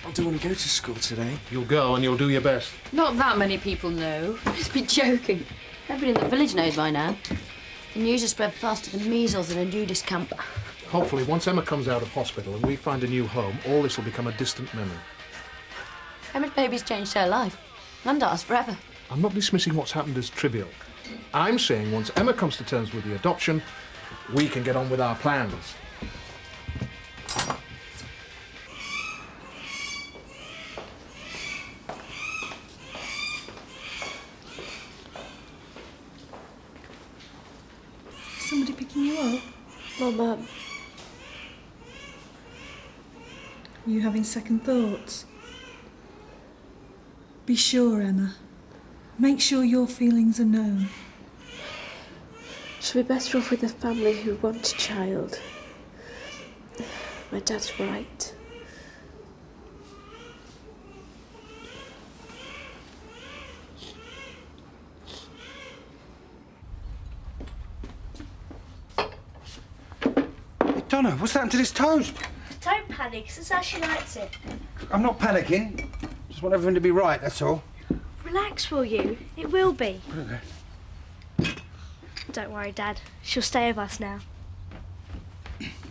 I don't want to go to school today. You'll go and you'll do your best. Not that many people know. Must be joking. Everybody in the village knows by now. The news has spread faster than measles in a nudist camp. Hopefully, once Emma comes out of hospital and we find a new home, all this will become a distant memory. Emma's baby's changed her life. And ours forever. I'm not dismissing what's happened as trivial. I'm saying once Emma comes to terms with the adoption, we can get on with our plans. Somebody picking you up? My mum. Are you having second thoughts? Be sure, Emma. Make sure your feelings are known. She'll be better off with a family who want a child. My dad's right. Donna, what's happened to this toast? Don't panic, it's how she likes it. I'm not panicking. Just want everything to be right, that's all. Relax, will you? It will be. Don't worry, Dad. She'll stay with us now.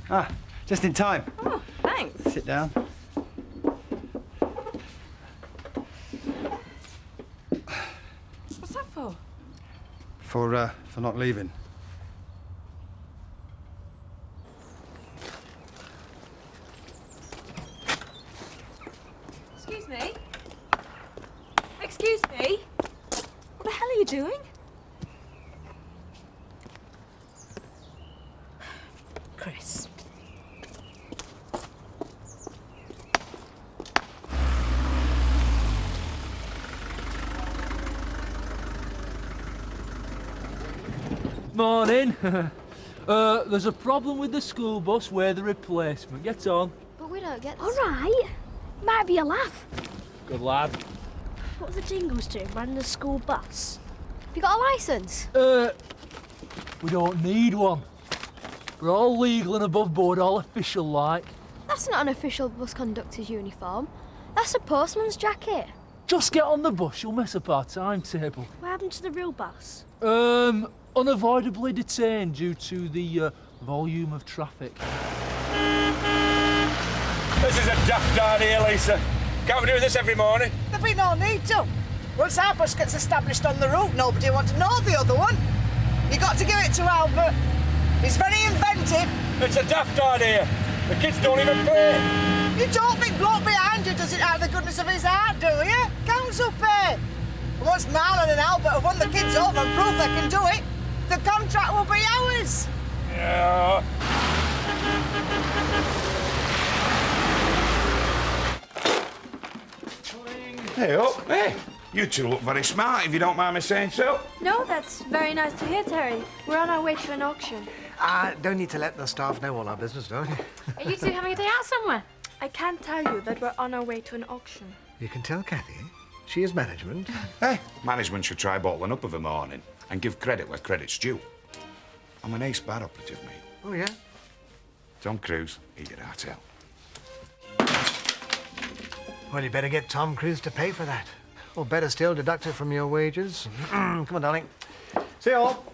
Ah, just in time. Oh, thanks. Sit down. What's that for? For not leaving. Excuse me? Excuse me? What the hell are you doing? Chris. Morning. There's a problem with the school bus. We're the replacement. Get on. But we don't get All right. Might be a laugh. Good lad. What are the Jingles doing, running the school bus? Have you got a licence? We don't need one. We're all legal and above board, all official like. That's not an official bus conductor's uniform. That's a postman's jacket. Just get on the bus, you'll mess up our timetable. What happened to the real bus? Unavoidably detained due to the volume of traffic. This is a daft idea, Lisa. Can't we do this every morning? There'd be no need to. Once our bus gets established on the route, nobody will want to know the other one. You got to give it to Albert. He's very inventive. It's a daft idea. The kids don't even pay. You don't think bloke behind you does it out of the goodness of his heart, do you? Council pay. And once Marlon and Albert have won the kids over and prove they can do it, the contract will be ours. Yeah. Hey up, hey. You two look very smart, if you don't mind me saying so. No, that's very nice to hear, Terry. We're on our way to an auction. Don't need to let the staff know all our business, don't you? Are you two having a day out somewhere? I can't tell you that we're on our way to an auction. You can tell Kathy. She is management. Hey, management should try bottling up of a morning and give credit where credit's due. I'm an ace bar operative, mate. Oh, yeah? Tom Cruise, eat your heart out. Well, you better get Tom Cruise to pay for that. Or better still, deduct it from your wages. Come on, darling. See you all.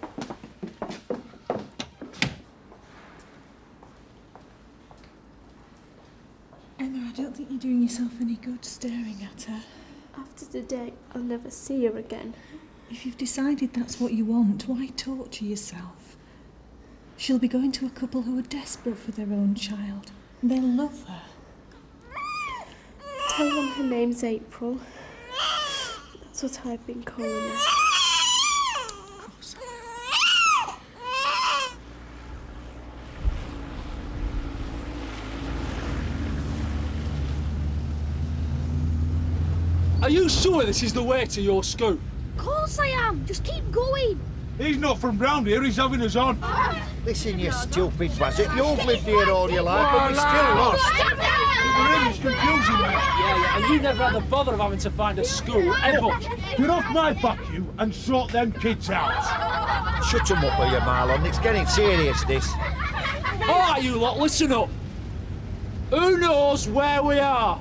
Emma, I don't think you're doing yourself any good staring at her. After today, I'll never see her again. If you've decided that's what you want, why torture yourself? She'll be going to a couple who are desperate for their own child, and they'll love her. Tell them her name's April. That's what I've been calling her. Of course. Are you sure this is the way to your school? Of course I am. Just keep going. He's not from round here, he's having us on. Listen, you stupid buzzard. You've lived here all your life, but you're still lost. It's confusing, mate. Yeah, and you never had the bother of having to find a school, ever. Get off my back, you, and sort them kids out. Shut 'em up, will you, Marlon? It's getting serious, this. All right, you lot, listen up. Who knows where we are?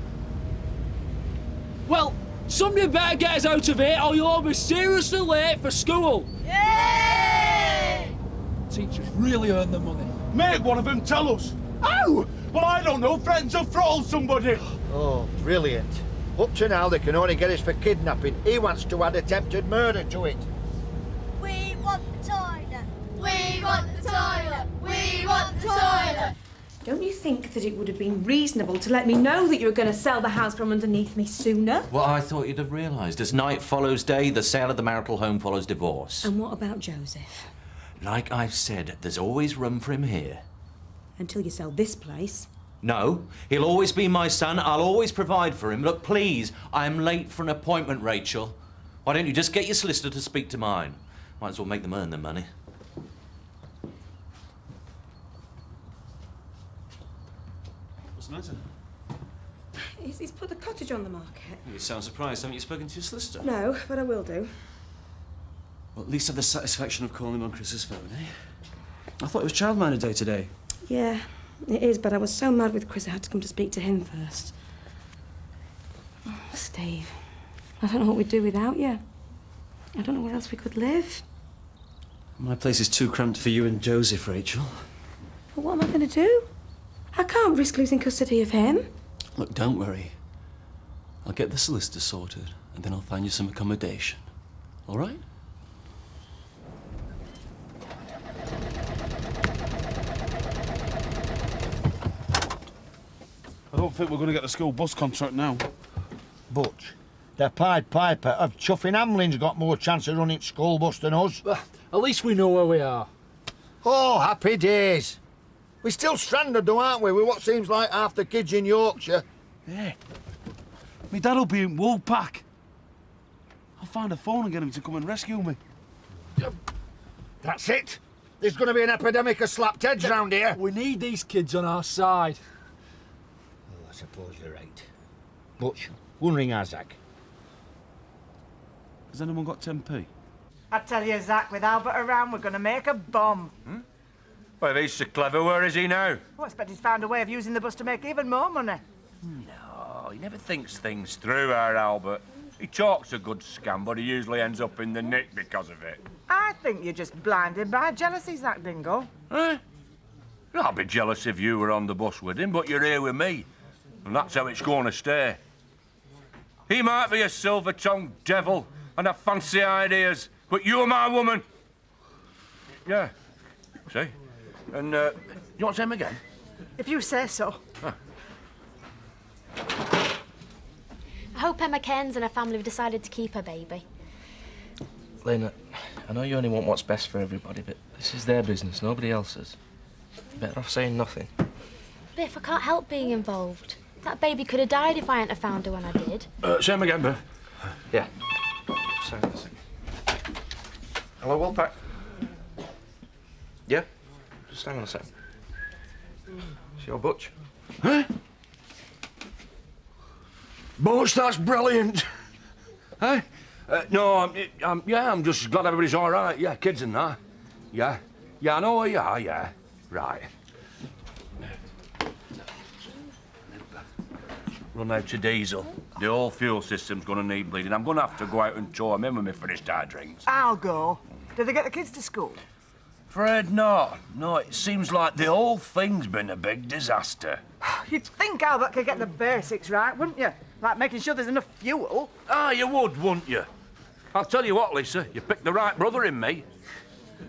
Well, somebody better get us out of here or you'll all be seriously late for school. Yay! Teachers really earn the money. Make one of them tell us. How? Well, I don't know. Friends have throttled somebody. Oh, brilliant. Up to now, they can only get us for kidnapping. He wants to add attempted murder to it. We want the toilet. We want the toilet. We want the toilet. Don't you think that it would have been reasonable to let me know that you were going to sell the house from underneath me sooner? Well, I thought you'd have realised. As night follows day, the sale of the marital home follows divorce. And what about Joseph? Like I've said, there's always room for him here. Until you sell this place. No, he'll always be my son. I'll always provide for him. Look, please, I'm late for an appointment, Rachel. Why don't you just get your solicitor to speak to mine? Might as well make them earn their money. What's the matter? He's put the cottage on the market. You sound surprised. Haven't you spoken to your solicitor? No, but I will do. Well, at least have the satisfaction of calling him on Chris's phone, eh? I thought it was Childminder Day today. Yeah, it is, but I was so mad with Chris I had to come to speak to him first. Oh, Steve, I don't know what we'd do without you. I don't know where else we could live. My place is too cramped for you and Joseph, Rachel. But what am I going to do? I can't risk losing custody of him. Look, don't worry. I'll get the solicitor sorted, and then I'll find you some accommodation. All right? I don't think we're going to get the school bus contract now. But the Pied Piper of Chuffing Hamlin's got more chance of running school bus than us. At least we know where we are. Oh, happy days. We're still stranded though, aren't we, with what seems like half the kids in Yorkshire. Yeah. My dad'll be in Woolpack. I'll find a phone and get him to come and rescue me. That's it. There's going to be an epidemic of slapped heads round here. We need these kids on our side. Oh, I suppose you're right. Butch, we'll ring our Zach. Has anyone got 10p? I tell you, Zach, with Albert around, we're going to make a bomb. Well, if he's so clever, where is he now? I expect he's found a way of using the bus to make even more money. No, he never thinks things through, our Albert. He talks a good scam, but he usually ends up in the nick because of it. I think you're just blinded by jealousy, Zach Dingle. Eh? I'd be jealous if you were on the bus with him, but you're here with me. And that's how it's going to stay. He might be a silver-tongued devil and have fancy ideas, but you're my woman. Yeah. See? And, you want to say him again? If you say so. Huh. I hope Emma Cairns and her family have decided to keep her baby. Lena, I know you only want what's best for everybody, but this is their business, nobody else's. You're better off saying nothing. Biff, I can't help being involved. That baby could have died if I hadn't have found her when I did. Say him again, Biff. Yeah. Sorry, a second. Hello, Woolpack. Yeah? Just hang on a second. It's your Butch. Huh? Butch, that's brilliant. Hey? No, I'm just glad everybody's all right. Yeah, kids and that. Yeah. Yeah, I know where you are, yeah. Right. Run out of diesel. The whole fuel system's going to need bleeding. I'm going to have to go out and tow them in when we finished our drinks. I'll go. Did they get the kids to school? Fred, not. No, it seems like the whole thing's been a big disaster. You'd think Albert could get the basics right, wouldn't you? Like making sure there's enough fuel. Ah, you would, wouldn't you? I'll tell you what, Lisa, you picked the right brother in me.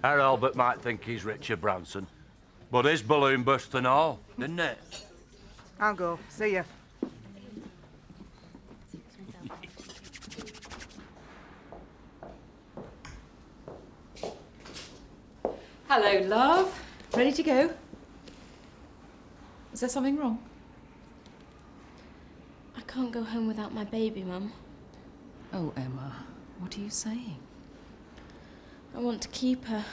Our Albert might think he's Richard Branson, but his balloon burst and all, didn't it? I'll go. See you. Hello, love. Ready to go? Is there something wrong? I can't go home without my baby, Mum. Oh, Emma, what are you saying? I want to keep her.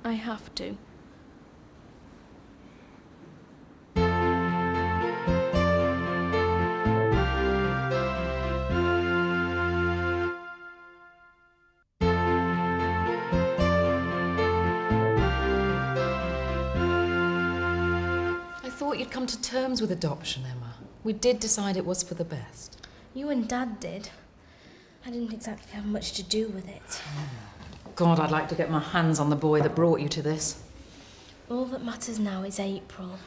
I have to. I thought you'd come to terms with adoption, Emma. We did decide it was for the best. You and Dad did. I didn't exactly have much to do with it. God, I'd like to get my hands on the boy that brought you to this. All that matters now is April.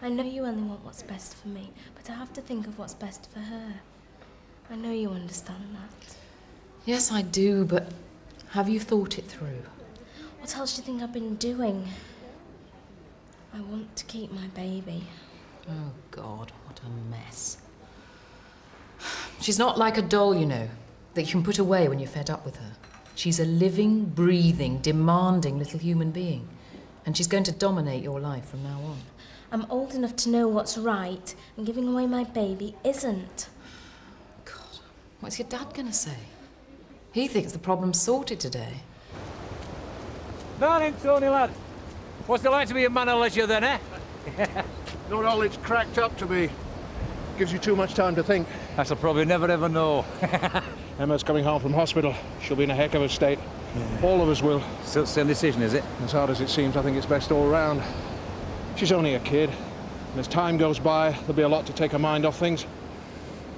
I know you only want what's best for me, but I have to think of what's best for her. I know you understand that. Yes, I do, but have you thought it through? What else do you think I've been doing? I want to keep my baby. Oh, God, what a mess. She's not like a doll, you know, that you can put away when you're fed up with her. She's a living, breathing, demanding little human being. And she's going to dominate your life from now on. I'm old enough to know what's right, and giving away my baby isn't. God, what's your dad going to say? He thinks the problem's sorted today. Morning, Tony, lad. What's it like to be a man of leisure then, eh? Not all it's cracked up to be. Gives you too much time to think. I shall probably never ever know. Emma's coming home from hospital. She'll be in a heck of a state. All of us will. Still the same decision, is it? As hard as it seems, I think it's best all round. She's only a kid. And as time goes by, there'll be a lot to take her mind off things.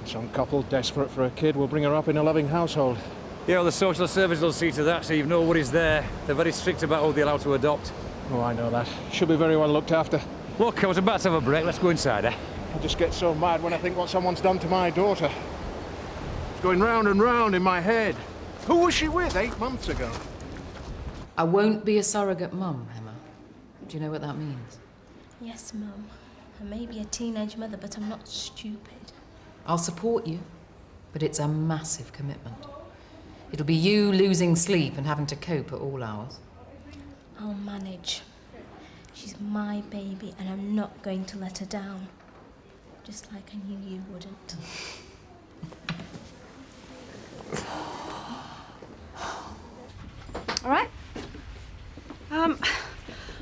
Some couple desperate for a kid will bring her up in a loving household. Yeah, well, the social service will see to that, so you've no worries there. They're very strict about who they're allowed to adopt. Oh, I know that. She'll be very well looked after. Look, I was about to have a break. Let's go inside, eh? I just get so mad when I think what someone's done to my daughter. It's going round and round in my head. Who was she with 8 months ago? I won't be a surrogate mum, Emma. Do you know what that means? Yes, Mum. I may be a teenage mother, but I'm not stupid. I'll support you, but it's a massive commitment. It'll be you losing sleep and having to cope at all hours. I'll manage. She's my baby, and I'm not going to let her down. Just like I knew you wouldn't. All right.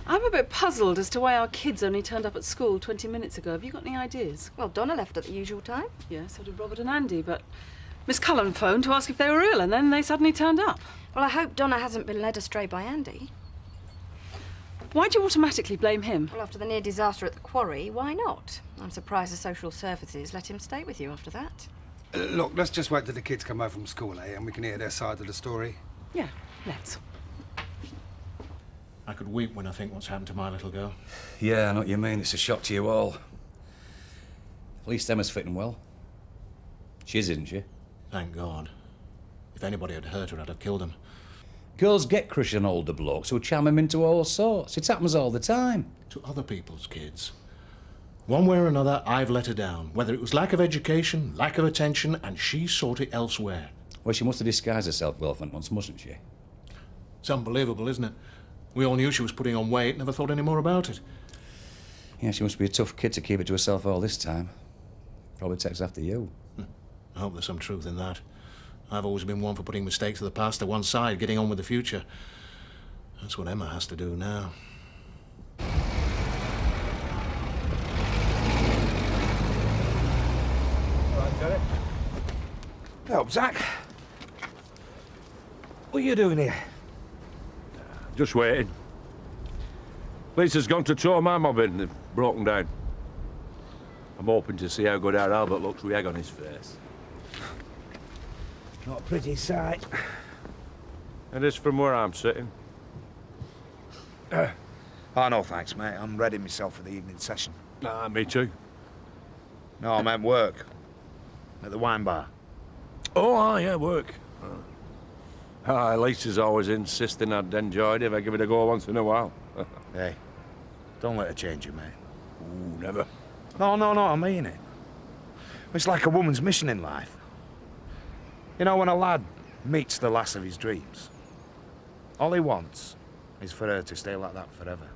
I'm a bit puzzled as to why our kids only turned up at school 20 minutes ago. Have you got any ideas? Well, Donna left at the usual time. Yeah, so did Robert and Andy, but Miss Cullen phoned to ask if they were ill, and then they suddenly turned up. Well, I hope Donna hasn't been led astray by Andy. Why do you automatically blame him? Well, after the near disaster at the quarry, why not? I'm surprised the social services let him stay with you after that. Look, let's just wait till the kids come home from school, eh? And we can hear their side of the story. Yeah, let's. I could weep when I think what's happened to my little girl. Yeah, I know what you mean. It's a shock to you all. At least Emma's fitting well. She is, isn't she? Thank God. If anybody had hurt her, I'd have killed him. Girls get crushed on older blokes who charm them into all sorts. It happens all the time. To other people's kids. One way or another, I've let her down. Whether it was lack of education, lack of attention, and she sought it elsewhere. Well, she must have disguised herself well for once, mustn't she? It's unbelievable, isn't it? We all knew she was putting on weight, never thought any more about it. Yeah, she must be a tough kid to keep it to herself all this time. Probably takes after you. I hope there's some truth in that. I've always been one for putting mistakes of the past to one side, getting on with the future. That's what Emma has to do now. All right, got it. Help, Zach. What are you doing here? Just waiting. Lisa's gone to tow my mob in. They've broken down. I'm hoping to see how good our Albert looks with egg on his face. Not a pretty sight. It is from where I'm sitting. Oh, no, thanks, mate. I'm ready myself for the evening session. Me too. No, I meant work. At the wine bar. Oh, yeah, work. Lisa's always insisting I'd enjoy it if I give it a go once in a while. Hey, don't let her change you, mate. Ooh, never. No, I mean it. It's like a woman's mission in life. You know, when a lad meets the lass of his dreams, all he wants is for her to stay like that forever.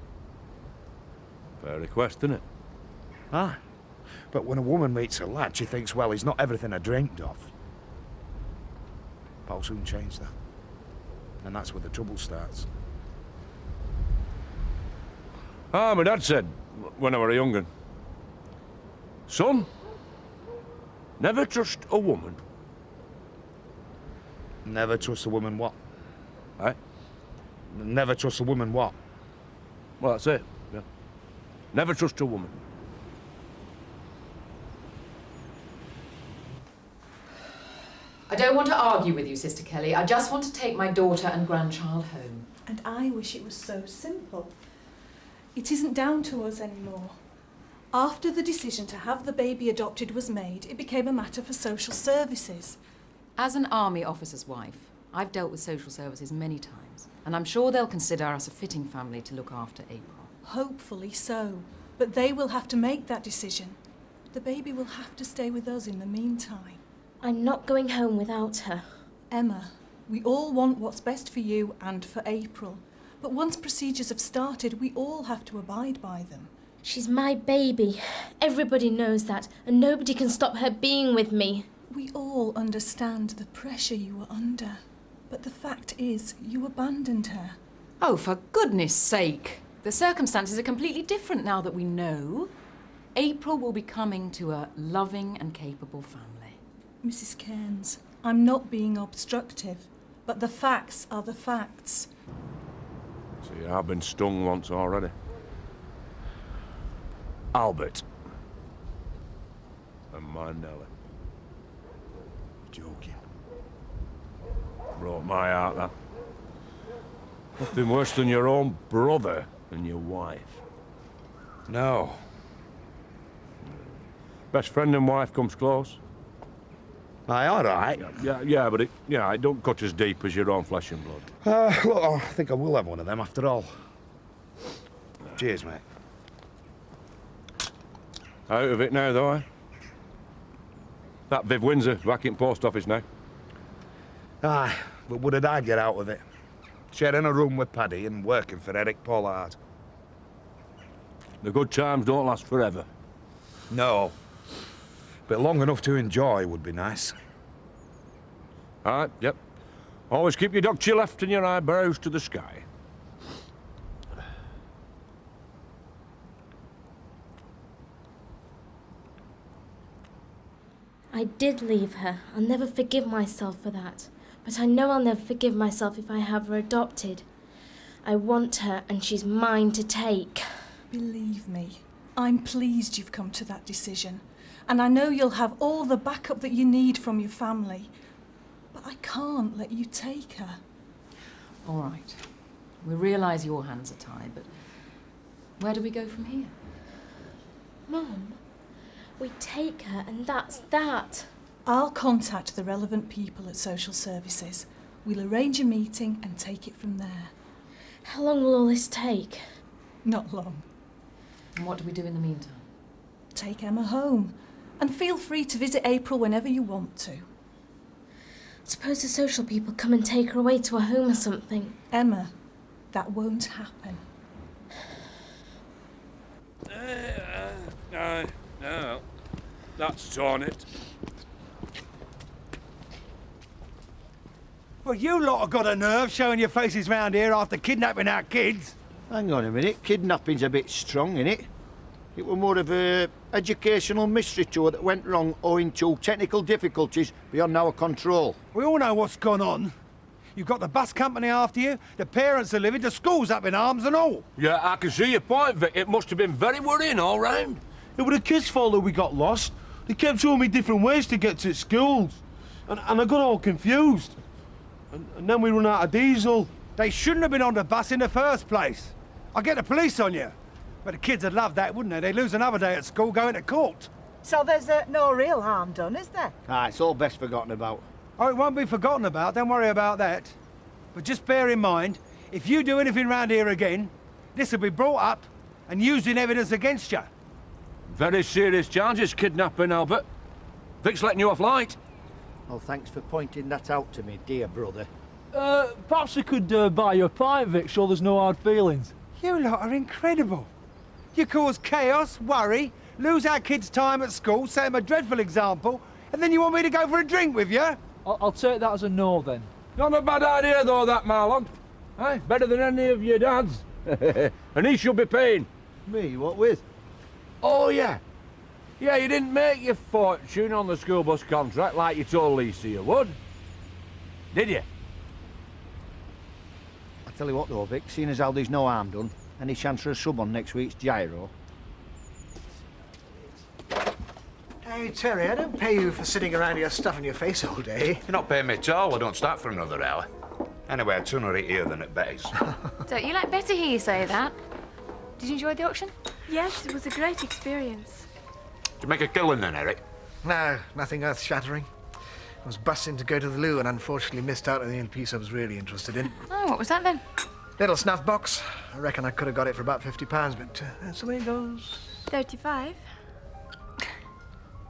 Fair request, isn't it? Ah, but when a woman meets a lad, she thinks, well, he's not everything I dreamed of. But I'll soon change that. And that's where the trouble starts. My dad said, when I were a young'un, son, never trust a woman. Never trust a woman what? Eh? Never trust a woman what? Well, that's it, yeah. Never trust a woman. I don't want to argue with you, Sister Kelly. I just want to take my daughter and grandchild home. And I wish it was so simple. It isn't down to us anymore. After the decision to have the baby adopted was made, it became a matter for social services. As an army officer's wife, I've dealt with social services many times, and I'm sure they'll consider us a fitting family to look after April. Hopefully so, but they will have to make that decision. The baby will have to stay with us in the meantime. I'm not going home without her. Emma, we all want what's best for you and for April. But once procedures have started, we all have to abide by them. She's my baby. Everybody knows that, and nobody can stop her being with me. We all understand the pressure you were under. But the fact is, you abandoned her. Oh, for goodness sake! The circumstances are completely different now that we know. April will be coming to a loving and capable family. Mrs. Cairns, I'm not being obstructive, but the facts are the facts. See, I've been stung once already. Albert. And my Nelly. Joking. Broke my heart, that. Nothing worse than your own brother and your wife. No. Best friend and wife comes close. Aye, all right. Yeah, but it don't cut as deep as your own flesh and blood. Look, I think I will have one of them after all. Cheers, mate. Out of it now, though, eh? That Viv Windsor back in post office now. Aye, but what did I get out of it? Sharing a room with Paddy and working for Eric Pollard. The good times don't last forever. No. But long enough to enjoy would be nice. All right, yep. Always keep your duck to your left and your eyebrows to the sky. I did leave her. I'll never forgive myself for that. But I know I'll never forgive myself if I have her adopted. I want her, and she's mine to take. Believe me, I'm pleased you've come to that decision. And I know you'll have all the backup that you need from your family. But I can't let you take her. All right. We realise your hands are tied, but where do we go from here? Mum, we take her and that's that. I'll contact the relevant people at social services. We'll arrange a meeting and take it from there. How long will all this take? Not long. And what do we do in the meantime? Take Emma home. And feel free to visit April whenever you want to. Suppose the social people come and take her away to a home or something. Emma, that won't happen. No. That's torn it. Well, you lot have got a nerve showing your faces round here after kidnapping our kids. Hang on a minute, kidnapping's a bit strong, innit? It was more of a educational mystery tour that went wrong owing to technical difficulties beyond our control. We all know what's gone on. You've got the bus company after you, the parents are living, the school's up in arms and all. Yeah, I can see your point, Vic. It must have been very worrying all round. It was the kids' fault that we got lost. They kept showing me different ways to get to schools. And I got all confused. And then we run out of diesel. They shouldn't have been on the bus in the first place. I'll get the police on you. But the kids would love that, wouldn't they? They'd lose another day at school going to court. So there's no real harm done, is there? It's all best forgotten about. Oh, it won't be forgotten about. Don't worry about that. But just bear in mind, if you do anything round here again, this will be brought up and used in evidence against you. Very serious charges, kidnapping, Albert. Vic's letting you off light. Well, thanks for pointing that out to me, dear brother. Perhaps we could buy you a pint, Vic, so there's no hard feelings. You lot are incredible. You cause chaos, worry, lose our kids' time at school, set them a dreadful example, and then you want me to go for a drink with you? I'll take that as a no, then. Not a bad idea, though, that, Marlon. Aye, better than any of your dads. And he should be paying. Me? What with? Oh, yeah. Yeah, you didn't make your fortune on the school bus contract like you told Lisa you would. Did you? I tell you what, though, Vic, seeing as how there's no harm done, any chance for a sub on next week's gyro? Hey, Terry, I don't pay you for sitting around here stuffing your face all day. You're not paying me at all. I don't start for another hour. Anyway, I'd sooner eat here than at Betty's. Don't you like better hear you say that? Did you enjoy the auction? Yes, it was a great experience. Did you make a killing then, Eric? No, nothing earth-shattering. I was busting to go to the loo and unfortunately missed out on the only piece I was really interested in. Oh, what was that then? Little snuff box. I reckon I could have got it for about £50, but that's the way it goes. 35.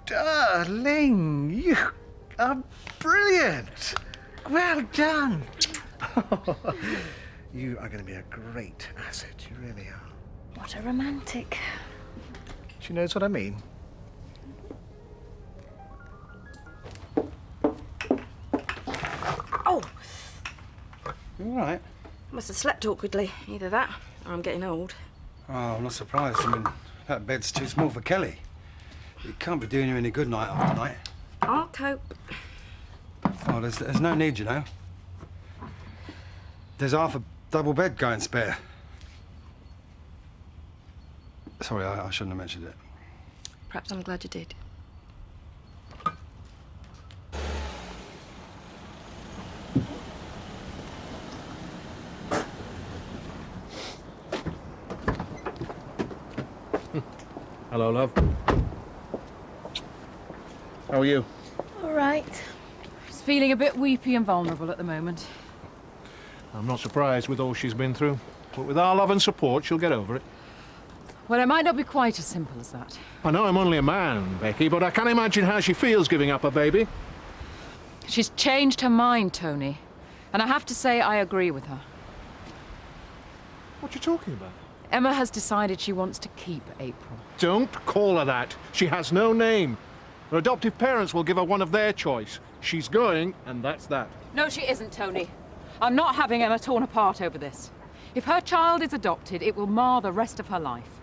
Darling, you are brilliant. Well done. You are going to be a great asset. You really are. What a romantic. She knows what I mean. Oh! You all right? Must have slept awkwardly. Either that, or I'm getting old. Oh, I'm not surprised. I mean, that bed's too small for Kelly. It can't be doing you any good night after night. I'll cope. Oh, there's no need, you know. There's half a double bed going spare. Sorry, I shouldn't have mentioned it. Perhaps I'm glad you did. Hello, love. How are you? All right. She's feeling a bit weepy and vulnerable at the moment. I'm not surprised with all she's been through. But with our love and support, she'll get over it. Well, it might not be quite as simple as that. I know I'm only a man, Becky, but I can't imagine how she feels giving up a baby. She's changed her mind, Tony. And I have to say I agree with her. What are you talking about? Emma has decided she wants to keep April. Don't call her that. She has no name. Her adoptive parents will give her one of their choice. She's going, and that's that. No, she isn't, Tony. I'm not having Emma torn apart over this. If her child is adopted, it will mar the rest of her life.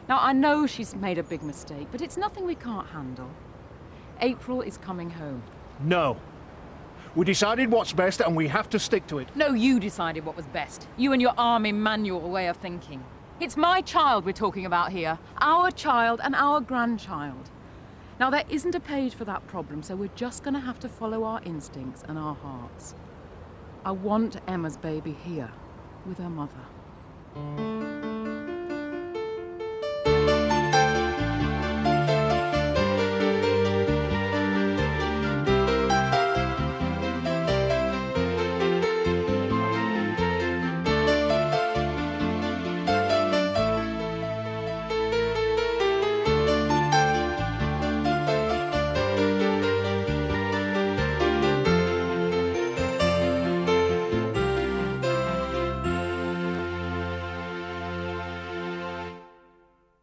Now, I know she's made a big mistake, but it's nothing we can't handle. April is coming home. No. We decided what's best, and we have to stick to it. No, you decided what was best. You and your army manual way of thinking. It's my child we're talking about here. Our child and our grandchild. Now, there isn't a page for that problem, so we're just going to have to follow our instincts and our hearts. I want Emma's baby here, with her mother.